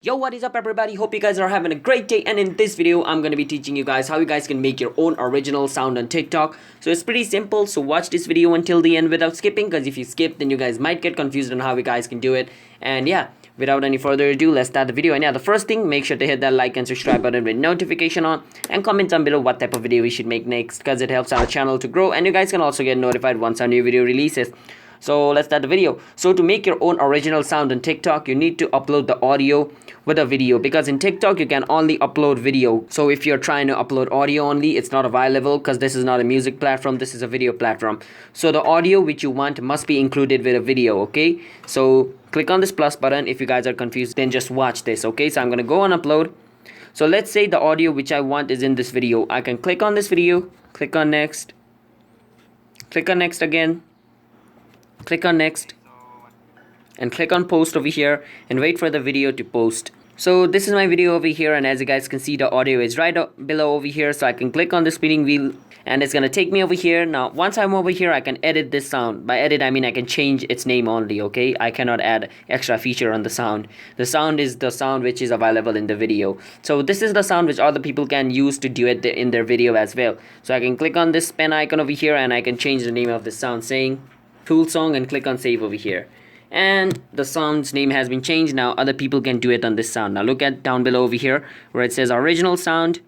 Yo, what is up everybody? Hope you guys are having a great day, and in this video I'm going to be teaching you guys how you guys can make your own original sound on TikTok. So it's pretty simple, so watch this video until the end without skipping, because if you skip then you guys might get confused on how you guys can do it. And yeah, without any further ado, let's start the video. And yeah, the first thing, make sure to hit that like and subscribe button with notification on, and comment down below what type of video we should make next, because it helps our channel to grow, and you guys can also get notified once our new video releases. So let's start the video. So to make your own original sound on TikTok, you need to upload the audio with a video, because in TikTok you can only upload video. So if you're trying to upload audio only, it's not available, because this is not a music platform, this is a video platform. So the audio which you want must be included with a video, okay? So click on this plus button. If you guys are confused, then just watch this, okay? So I'm gonna go on upload. So let's say the audio which I want is in this video. I can click on this video, click on next again, click on next, and click on post over here, and wait for the video to post. So this is my video over here, and as you guys can see, the audio is right below over here. So I can click on the spinning wheel and it's gonna take me over here. Now once I'm over here, I can edit this sound. By edit I mean I can change its name only, okay? I cannot add extra feature on the sound. The sound is the sound which is available in the video. So this is the sound which other people can use to do it in their video as well. So I can click on this pen icon over here, and I can change the name of the sound, saying Tool Song, and click on save over here, and the sound's name has been changed. Now other people can do it on this sound. Now look at down below over here where it says original sound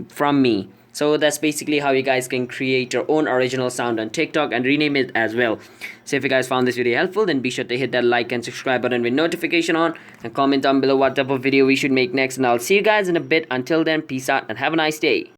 from me. So that's basically how you guys can create your own original sound on TikTok and rename it as well. So if you guys found this video helpful, then be sure to hit that like and subscribe button with notification on, and comment down below what type of video we should make next, and I'll see you guys in a bit. Until then, peace out and have a nice day.